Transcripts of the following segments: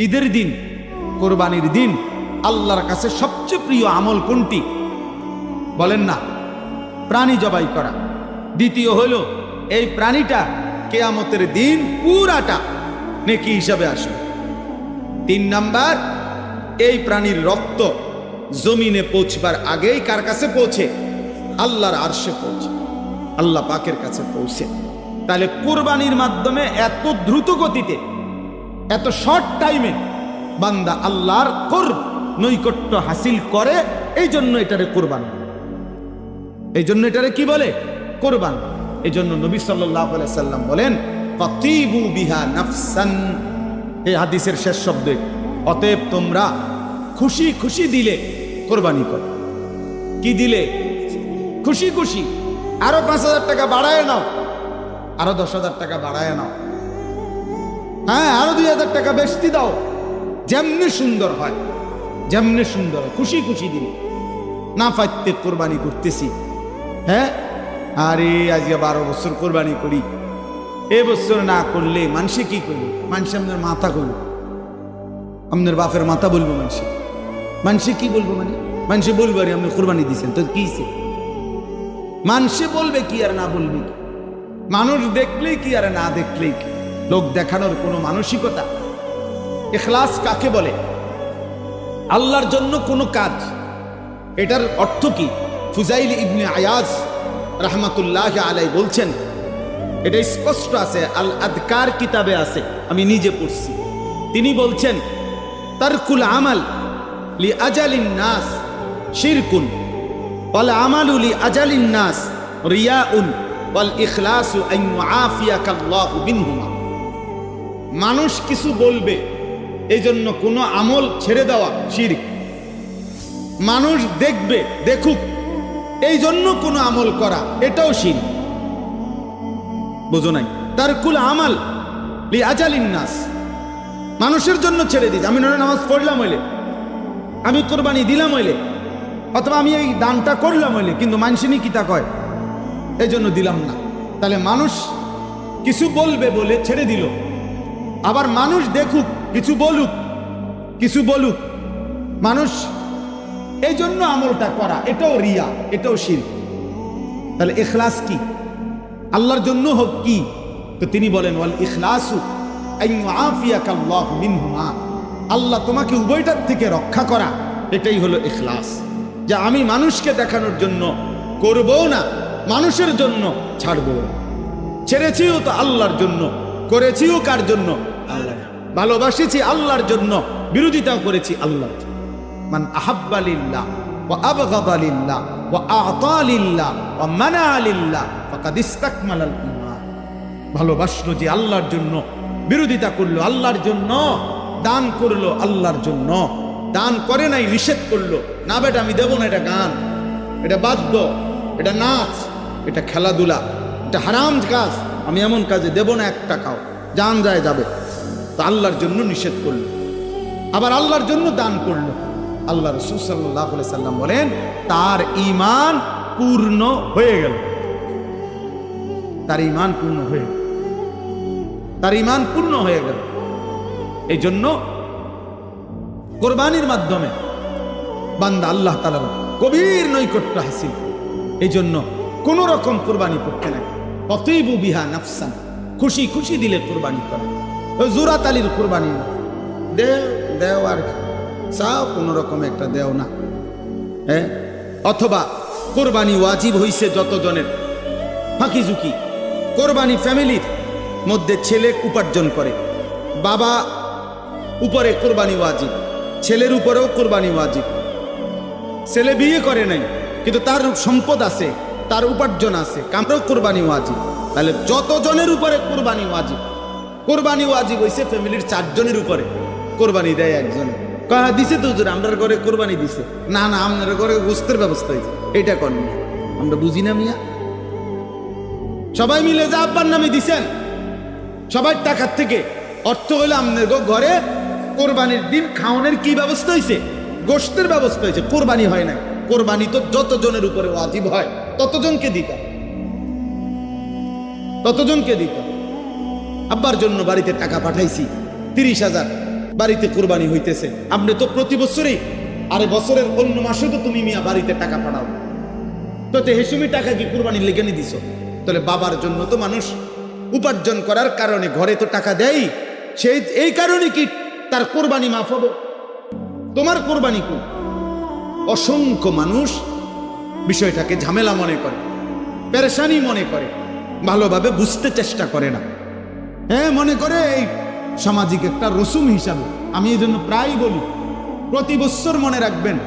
ঈদের দিন, কোরবানির দিন আল্লাহর কাছে সবচেয়ে প্রিয় আমল কোনটি? বলেন না, প্রাণী জবাই করা। দ্বিতীয় হলো এই প্রাণীটা কিয়ামতের দিন পুরাটা নেকি হিসাবে আসবে। 3 নাম্বার, এই প্রাণীর রক্ত জমিনে পৌঁছবার আগেই কার কাছে পৌঁছে? আল্লাহর আরশে পৌঁছে, আল্লাহ পাকের কাছে পৌঁছে। তাহলে কোরবানির মাধ্যমে এত দ্রুত গতিতে, এত শর্ট টাইমে বান্দা আল্লাহর কুরব, নৈকট্য হাসিল করে। এই জন্য এটারে কোরবান, এই জন্য এটারে কি বলে? কোরবান। এই জন্য নবী সাল্লাল্লাহু আলাইহি সাল্লাম বলেন, ফাতিবু বিহা নাফসান। এই হাদিসের শেষ শব্দ, অতএব তোমরা খুশি খুশি দিলে কোরবানি করো। কি দিলে? খুশি খুশি। আরো 5,000 টাকা বাড়ায় নাও, আরো 10,000 টাকা বাড়ায় নাও, হ্যাঁ আরো 2,000 টাকা বেশি দাও। যেমনি সুন্দর হয়, যেমনি সুন্দর হয়, খুশি খুশি দিলে। না ফাইতে কোরবানি করতেছি, হ্যাঁ আরে আজকে 12 বছর কোরবানি করি, এবছর না করলে মানুষে কি করবে? মানুষে আপনার মাথা করবে, আপনার বাপের মাথা বলবো। মানুষে কি বলবো? মানে মানুষে বলবো আরে আপনি কোরবানি দিয়েছেন তো কিছে? মানুষে বলবে কি আর না বলবে কি? মানুষ দেখলেই কি আর না দেখলেই কি? লোক দেখানোর কোনো মানসিকতা। ইখলাস কাকে বলে? আল্লাহর জন্য কোনো কাজ, এটার অর্থ কি? ফুজাইল ইবনে আয়াজ রাহমাতুল্লাহি আলাইহি বলছেন, এটা স্পষ্ট আছে, আল আদকার কিতাবে আছে, আমি নিজে পড়ছি। তিনি বলছেন, তারকুল আমাল লি আজালিন নাস শিরকুন ওয়াল আমালু লি আজালিন নাস রিয়াউন ওয়াল ইখলাসু আন ইউআফিয়াকাল্লাহু বিনহুমা। মানুষ কিছু বলবে এই জন্য কোনো আমল ছেড়ে দেওয়া শিরক। মানুষ দেখবে, দেখুক এই জন্য কোনো আমল করা, এটাও শিরক। বুঝো নাই? তারকুল আমাল লি আজালিন নাস, মানুষের জন্য ছেড়ে দিই। আমি নামাজ পড়লাম হইলে, আমি কোরবানি দিলাম হইলে, অথবা আমি এই দানটা করলাম হইলে, কিন্তু মানুষই কি তা কয় এই জন্য দিলাম না। তাহলে মানুষ কিছু বলবে বলে ছেড়ে দিল। আবার মানুষ দেখুক, কিছু বলুক, কিছু বলুক, মানুষ এই জন্য আমলটা করা, এটাও রিয়া, এটাও শিরক। তাহলে ইখলাস কি? আল্লাহর জন্য হোক কি? তো তিনি বলেন, ওয়াল ইখলাসু আন ইউআফিয়াকাল্লাহু মিনহুমা, আল্লাহ তোমাকে উভয়টার থেকে রক্ষা করা, এটাই হলো ইখলাস। যা আমি মানুষকে দেখানোর জন্য করবো না, মানুষের জন্য ছাড়বো। ছেড়েছিও তো আল্লাহর জন্য, করেছিও কার জন্য? আল্লাহ। ভালোবাসেছি আল্লাহর জন্য, বিরোধিতাও করেছি আল্লাহর জন্য। মান আহাব্বা লিল্লাহ ওয়া আবগাদা লিল্লাহ ওয়া আ'তা লিল্লাহ ওয়া মানা লিল্লাহ ফাকাদ ইসতাকমালাল ঈমান। ভালোবাসলো যে আল্লাহর জন্য, বিরোধিতা করলো আল্লাহর জন্য, দান করলো আল্লাহর জন্য, দান করে নাই নিষেধ করলো, না বেটা আমি দেবো না, এটা গান, এটা বাদ্য, এটা নাচ, এটা খেলাধুলা, এটা হারাম কাজ, আমি এমন কাজে দেব না 1 টাকাও, জান যায় যাবে। তো আল্লাহর জন্য নিষেধ করলো, আবার আল্লাহর জন্য দান করলো। আল্লাহ রাসূল সাল্লাল্লাহু আলাইহি সাল্লাম বলেন, তার ঈমান পূর্ণ হয়ে গেল। তার ঈমান পূর্ণ হয়ে গেল, তার ঈমান পূর্ণ হয়ে গেল। এই জন্য কোরবানির মাধ্যমে বান্দা আল্লাহ তাআলার গভীর নৈকট্য হাসিল। এই জন্য কোন রকম কোরবানি করতে নাই। ফাতিবু বিহা নাফসান, খুশি খুশি দিলে কোরবানি করে। ওই জুরাত আলীর কোরবানি না, দেও আর চাও কোন রকম একটা দেও না, হ্যাঁ। অথবা কোরবানি ওয়াজিব হইছে যতজনের, ফাঁকি ঝুঁকি। কোরবানি ফ্যামিলির মধ্যে ছেলে উপার্জন করে, বাবা উপরে কোরবানি ওয়াজিব, ছেলের উপরেও কোরবানি ওয়াজিব। ছেলে বিয়ে করে নাই কিন্তু তার সম্পদ আছে, তার উপার্জন আছে, কামরাও কোরবানি ওয়াজিব। তাহলে যতজনের উপরে কোরবানি ওয়াজিব, কোরবানি ওয়াজিব হইছে ফ্যামিলির 4 জনের উপরে। কোরবানি দেয় একজনে, কয়া দিছে তো হুজুর আমরার ঘরে কোরবানি দিছে, না না আপনার ঘরে গোস্তের ব্যবস্থা হয়েছে, এটা করেন না, আমরা বুঝি না মিয়া। সবাই মিলে যা আব্বার নামে দিছেন, সবার টাকার থেকে, অর্থ হইলো আপনার ঘরে কোরবানির দিন খাওয়ানোর কি ব্যবস্থা হয়েছে? গোস্তের ব্যবস্থা হয়েছে, কোরবানি হয় না। কোরবানি তো যতজনের উপরে ওয়াজিব হয় ততজনকে দিতাম, ততজনকে দিতাম। আব্বার জন্য বাড়িতে টাকা পাঠাইছি 30,000, বাড়িতে কোরবানি হইতেছে, আপনি তো প্রতি বছরই, আরে বছরের অন্য মাসে তো তুমি মিয়া বাড়িতে টাকা পাঠাও, তো হেসুমি টাকা কি কোরবানির লেগে নি দিছো? তাহলে বাবার জন্য তো মানুষ উপার্জন করার কারণে ঘরে তো টাকা দেয়, সেই এই কারণে কি তার কোরবানি মাফ হবে? তোমার কোরবানি কো? অসংখ্য মানুষ বিষয়টাকে ঝামেলা মনে করে, পেরেশানি মনে করে, ভালোভাবে বুঝতে চেষ্টা করে না। হ্যাঁ, মনে করে এই সামাজিক একটা রসুম হিসাবে। আমি এই জন্য প্রায় বলি, প্রতি বছর মনে রাখবেন,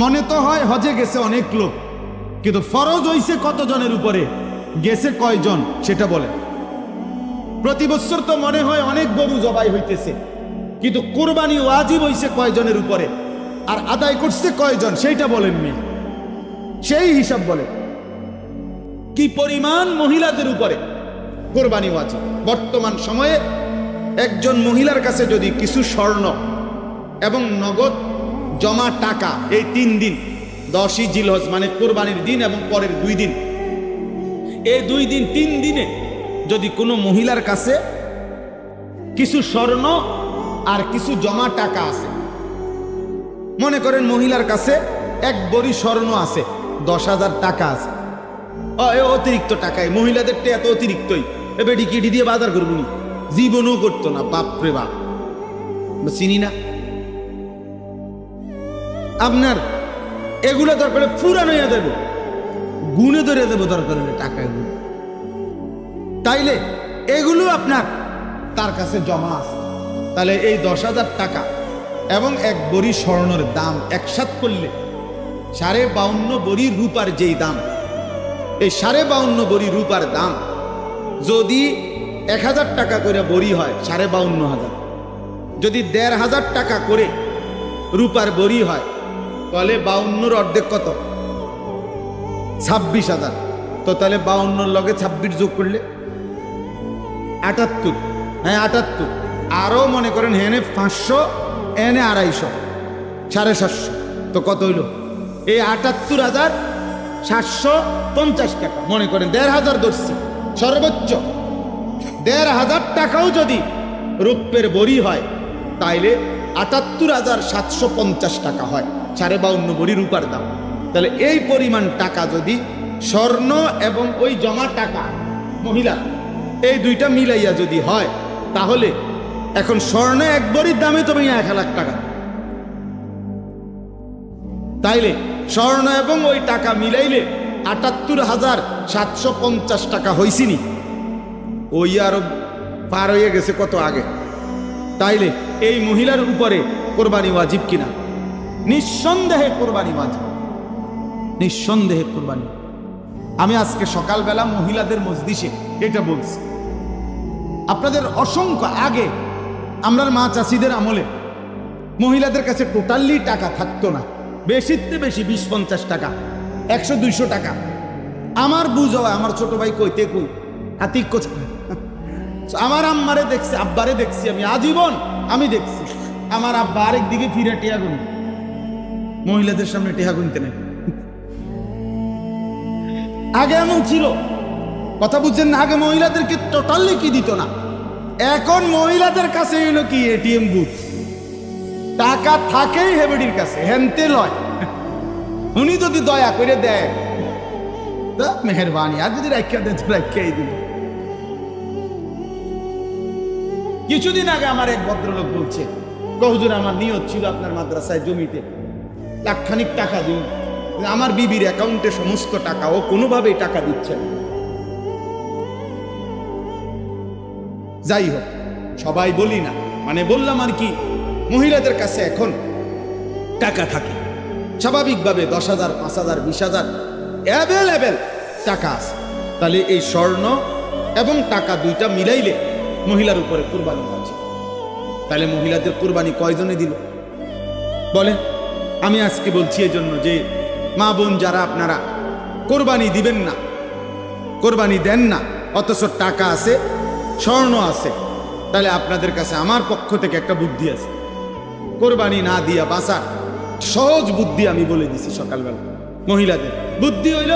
মনে তো হয় হজে গেছে অনেক লোক, কিন্তু ফরজ হইছে কতজনের উপরে, গেছে কয়জন সেটা বলে। প্রতি বছর তো মনে হয় অনেক গরু জবাই হইতেছে, কিন্তু কোরবানি ওয়াজিব হইছে কয়জনের উপরে, আর আদায় করছে কয়জন সেইটা বলেন মি, সেই হিসাব বলে। কি পরিমাণ মহিলাদের উপরে কোরবানি ওয়াজিব। বর্তমান সময়ে একজন মহিলার কাছে যদি কিছু স্বর্ণ এবং নগদ জমা টাকা, এই 3 দিন 10ই জিলহজ মানে কোরবানির দিন এবং পরের 2 দিন, এই 2 দিন 3 দিনে যদি কোনো মহিলার কাছে কিছু স্বর্ণ আর কিছু জমা টাকা আছে, মনে করেন মহিলার কাছে 1 ভরি স্বর্ণ আছে, 10,000 টাকা আছে, অতিরিক্ত টাকায়, মহিলাদের এত অতিরিক্তই, এবার ডিকিডি দিয়ে বাজার করবো নি, জীবনও করতো না, বাপরে বাপ, চিনি না। আপনার এগুলো দরকার পুরানো হয়ে দেব, গুনে ধরে দেবো দরকার হলে টাকা এগুলো, তাইলে এগুলো আপনার তার কাছে জমা আছে। তাহলে এই 10,000 টাকা এবং 1 ভরি স্বর্ণের দাম একসাথ করলে 52.5 ভরি রূপার যেই দাম, এই 52.5 ভরি রূপার দাম যদি 1,000 টাকা করে ভরি হয় 52,500, যদি 1,500 টাকা করে রূপার ভরি হয়, তাহলে 52 অর্ধেক কত? 26,000। তো তাহলে 52 লগে 26 যোগ করলে 78। হ্যাঁ 78, আরো মনে করেন হেনে 500, এনে 250, 750, তো কত হইল? এই 78,750 টাকা, মনে করেন 1,500 ধরছি, সর্বোচ্চ 1,500 টাকাও যদি রূপের বড়ি হয়, তাইলে 78,750 টাকা হয় 52.5 ভরি রূপার দাম। তাহলে এই পরিমাণ টাকা যদি স্বর্ণ এবং ওই জমা টাকা মহিলা এই দুইটা মিলাইয়া যদি হয়, তাহলে এখন স্বর্ণ 1 ভরির দামে তুমি 1,00,000 টাকা, তাইলে স্বর্ণ এবং ওই টাকা মিলাইলে 78,750 টাকা হইছিনি, ওই আরো পার হয়ে গেছে কত আগে। তাইলে এই মহিলার উপরে কোরবানি ওয়াজিব কিনা? নিঃসন্দেহে কোরবানি ওয়াজিব, নিঃসন্দেহে কোরবানি। আমি আজকে সকালবেলা মহিলাদের মজলিসে এটা বলছি, আপনাদের অসংখ্য আগে আমরা মা চাষিদের আমলে মহিলাদের কাছে টোটালি টাকা থাকতো না, বেশিতে বেশি 20-50 টাকা, 100-200 টাকা। আমার বুঝ হয়, আমার ছোট ভাই কইতে কই হাতিক কোথায়, আমার আম্মারে দেখছি, আব্বারে দেখছি, আমি আজীবন আমি দেখছি আমার আব্বা আরেক দিকে ফিরে টিয়া গুন, মহিলাদের সামনে টিয়া গুনতে নেই। আগে এমন ছিল, কথা বুঝছেন না? আগে মহিলাদেরকে টোটালি কি দিত না, এখন মহিলাদের কাছে এলো কি এটিএম বুথ, টাকা থাকেই হেবেডির কাছে, হেনতে লয়। উনি যদি দয়া করে দেয় তা মেহরবানি, আর যদি রাখিয়া দেয় তো রাখিয়াই দিল। কিছুদিন আগে আমার এক ভদ্রলোক বলছে, হুজুর আমার নিয়ত ছিল আপনার মাদ্রাসায় জমিতে লাখখানিক টাকা দিন, আমার বিবির অ্যাকাউন্টে সমস্ত টাকা, ও কোনোভাবেই টাকা দিচ্ছে না। যাই হোক, সবাই বলি না, মানে বললাম আর কি, মহিলাদের কাছে এখন টাকা থাকে স্বাভাবিকভাবে 10,000, 5,000, 20,000 অ্যাভেলেবেল টাকা আছে। তাহলে এই স্বর্ণ এবং টাকা দুইটা মিলাইলে মহিলার উপরে কুরবানি আছে। তাহলে মহিলাদের কুরবানি কয়জনে দিল বলেন? আমি আজকে বলছি এই জন্য যে মা বোন যারা আপনারা কোরবানি দিবেন না, কোরবানি দেন না, অথচ টাকা আছে, স্বর্ণ আছে, তাহলে আপনাদের কাছে আমার পক্ষ থেকে একটা বুদ্ধি আছে, কোরবানি না দিয়া বাঁচার সহজ বুদ্ধি আমি বলে দিছি সকালবেলা। মহিলাদের বুদ্ধি হইল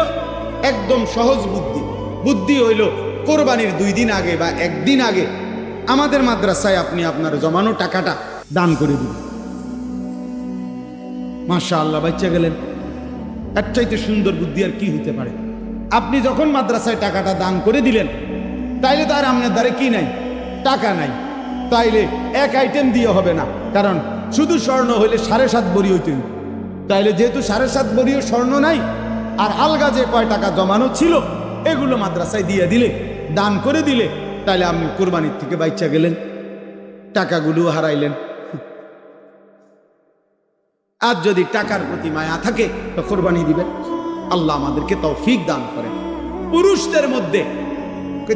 একদম সহজ বুদ্ধি। বুদ্ধি হইল কোরবানির 2 দিন আগে বা 1 দিন আগে আমাদের মাদ্রাসায় আপনি আপনার জমানো টাকাটা দান করে দিবেন। মাশাআল্লাহ, বাচ্চা গেলেন। এর চাইতে সুন্দর বুদ্ধি আর কি হতে পারে? আপনি যখন মাদ্রাসায় টাকাটা দান করে দিলেন, তাইলে তার আপনার দ্বারে কি নাই? টাকা নাই। তাইলে এক আইটেম দিয়ে হবে না, কারণ শুধু স্বর্ণ হইলে 7.5 ভরি হইতে হইবে। তাইলে যেহেতু 7.5 ভরিও স্বর্ণ নাই, আর আলগা যে কয় টাকা জমানো ছিল এগুলো মাদ্রাসায় দিয়ে দিলে, দান করে দিলে, তাইলে আপনি কোরবানির থেকে বাচ্চা গেলেন, টাকাগুলো হারাইলেন। আর যদি টাকার প্রতি মায়া থাকে তো কোরবানি দিবেন। আল্লাহ আমাদেরকে তৌফিক দান করেন। পুরুষদের মধ্যে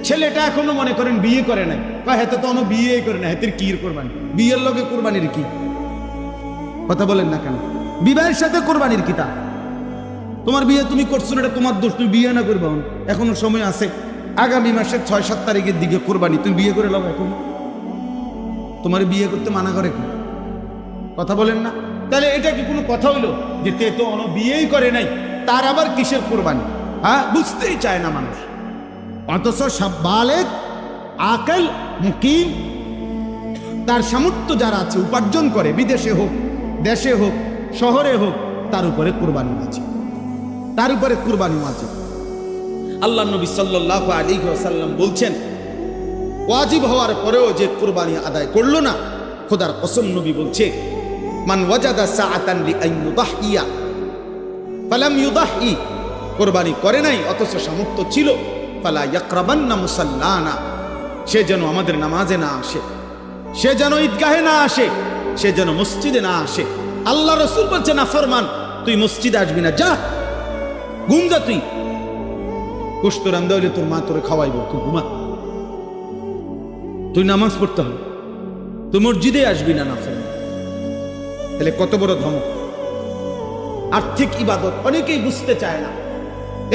ছেলেটা এখনো মনে করেন বিয়ে করে নাই, হেতে তো কোনো বিয়ে করে না, হেতের কি কোরবানি? বিয়ের লগে কোরবানির কি কথা বলেন না কেন? বিবাহের সাথে কোরবানির কি? তা তোমার বিয়ে তুমি করছো না, এটা তোমার দোষ। তুমি বিয়ে না করবা, এখনো সময় আছে। আগামী মাসের 6-7 তারিখের দিকে কোরবানি, তুমি বিয়ে করে লাও। এখন তোমার বিয়ে করতে মানা করে কি? কথা বলেন না? তাহলে এটা কি কোনো কথা হইলো যে তে তো কোনো বিয়েই করে নাই, তার আবার কিসের কোরবানি? হ্যাঁ, বুঝতেই চায় না মানুষ। অথচ সব বালেগ আকেল মুকিম, তার সামর্থ্য যারা আছে, উপার্জন করে, বিদেশে হোক, দেশে হোক, শহরে হোক, তার উপরে কোরবানি আছে, তার উপরে কোরবানি আছে। আল্লাহ নবী সাল্লাল্লাহু আলাইহি ওয়াসাল্লাম বলছেন, ওয়াজিব হওয়ার পরেও যে কোরবানি আদায় করলো না, খোদার কসম নবী বলছে, মান ওয়াজাদা সাআতান লিআন ইউদাহিয়া ফালাম ইউদাহি, কোরবানি করে নাই অথচ সামর্থ্য ছিল, ফালা ইয়াকরাবান্না মুসাল্লানা, সে যেন আমাদের নামাজে না আসে, সে যেন ঈদগাহে না আসে, সে যেন মসজিদে না আসে। আল্লাহ রাসূল বলছেন, নাফরমান, তুই মসজিদে আসবি না, যা ঘুম যা, তুই গোশত রান্দা হইলে তোর মা তোরে খাওয়াইবো, তুই ঘুমা, তুই নামাজ পড়তে হবে, তুই মসজিদে আসবি না, নাফরমান। তাহলে কত বড় ধমক! আর্থিক ইবাদত অনেকেই বুঝতে চায় না।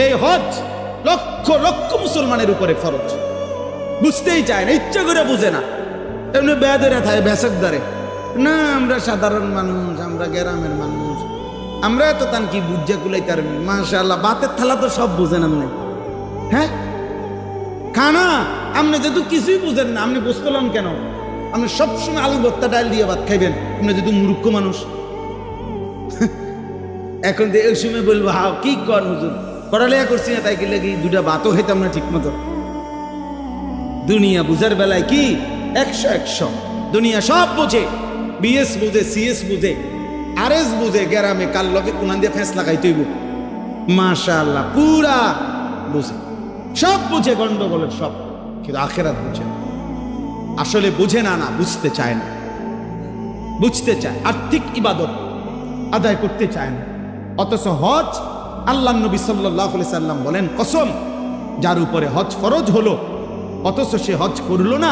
এই হজ লক্ষ লক্ষ মুসলমানের উপরে ফরজ, বুঝতেই চায় না, ইচ্ছা করে বুঝে না। এমনি বেয়াদরে থাকে, বেসক ধরে না। আমরা সাধারণ মানুষ, আমরা গ্রামের মানুষ, আমরা তো তান কি বুঝে কুলাই তার। মাশাআল্লাহ, বাতের থালা তো সব বুঝেন আপনি। হ্যাঁ, খানা আপনি যেহেতু কিছুই বুঝেন না, আপনি বুঝতেলাম কেন? আপনি সবসময় আলু ভর্তা ডাল দিয়ে ভাত খাইবেন, আপনি যেহেতু মূর্খ মানুষ। এখন তো এই সময় বলবো, হাও কি কর হুজুর, পড়ালেখা করছি না, তাই কি লাগে দুটা ভাতও খেতাম না ঠিক মতো। দুনিয়া বুঝার বেলায় কি 100 দুনিয়া সব বোঝে, বিএস বুঝে, সিএস বুঝে, আরএস বুঝে, গ্রামে কাল লগে কোনান দিয়ে ফেস লাগাই তৈব। মাশাআল্লাহ, পুরা বুঝে, সব বুঝে, গন্ডগোলের সব, কিন্তু আখেরাত বুঝে না। আসলে বুঝে না, না বুঝতে চায় না, বুঝতে চায়, আর্থিক ইবাদত আদায় করতে চায় না। অথচ হজ, আল্লাহ নবী সাল্লাল্লাহু আলাইহি সাল্লাম বলেন, কসম, যার উপরে হজ ফরজ হলো অথচ সে হজ করলো না,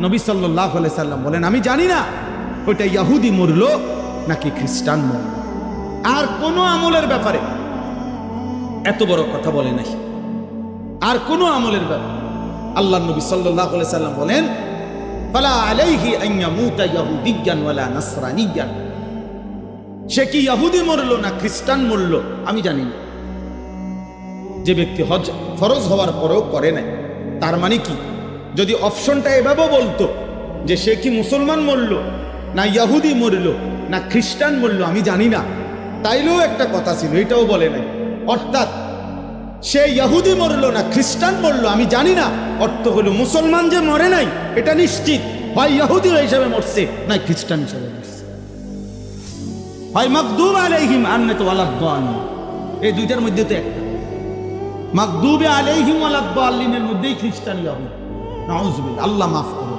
নবী সাল্লাল্লাহু আলাইহি সাল্লাম বলেন, আমি জানি না ওইটা ইহুদি মরলো নাকি খ্রিস্টান মরলো। আর কোন আমলের ব্যাপারে এত বড় কথা বলে নাই, আর কোন আমলের ব্যাপারে। আল্লাহ নবী সাল্লাল্লাহু আলাইহি সাল্লাম বলেন, ফালা আলাইহি আন ইয়ামুতা ইয়াহুদিয়ান ওয়ালা নাসরানিয়ান, সে কি ইহুদি মরলো না খ্রিস্টান মরলো আমি জানি না। যে ব্যক্তি হজ ফরজ হওয়ার পরেও করে নাই, তার মানে কি? যদি অপশনটা এভাবে বলতো যে সে কি মুসলমান মরলো না ইহুদি মরলো না খ্রিস্টান মরলো আমি জানি না, তাইলেও একটা কথা ছিল, এটাও বলে নাই। অর্থাৎ সে ইহুদি মরলো না খ্রিস্টান মরলো আমি জানি না, অর্থ হলো মুসলমান যে মরে নাই এটা নিশ্চিত, হয় ইহুদি হিসেবে মরছে না খ্রিস্টান হিসেবে মরছে, হয় মাগদুব আলাইহিম আন্নাত ওয়ালাদ-দাল্লিন, এই দুইটার মধ্যে তো একটা। মাগদুবে আলাইহিম ওয়ালাদ-দাল্লিনের মধ্যেই খ্রিস্টান ইহুদি। নাউযুবিল্লাহ, আল্লাহ মাফ করে,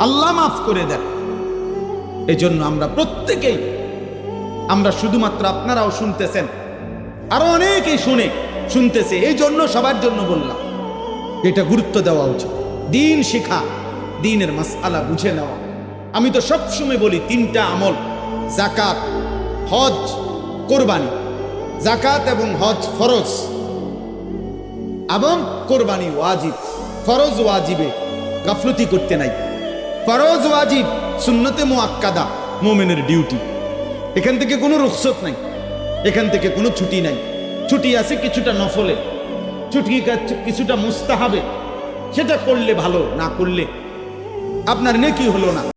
আল্লাহ মাফ করে দেন। এই জন্য আমরা প্রত্যেকেই, আমরা শুধুমাত্র আপনারাও শুনতেছেন, আরো অনেকেই শুনতেছে, এই জন্য সবার জন্য বললাম এটা গুরুত্ব দেওয়া উচিত। দিন শিখা, দিনের মাসআলা বুঝে নেওয়া। আমি তো সবসময় বলি 3টা আমল, যাকাত, হজ, কোরবানি। যাকাত এবং হজ ফরজ এবং কোরবানি ওয়াজিব। ফরজ ওয়াজিবে গাফলতি করতে নাই, ফরজ ওয়াজিব সুন্নতে মুআক্কাদা, মুমিনের ডিউটি। এখান থেকে কোনো রুখসত নাই, এখান থেকে কোনো ছুটি নাই। ছুটি আছে কিছুটা নফলে, ছুটি কিছুটা মুস্তাহাবে, সেটা করলে ভালো, না করলে আপনার নেকি হলো না।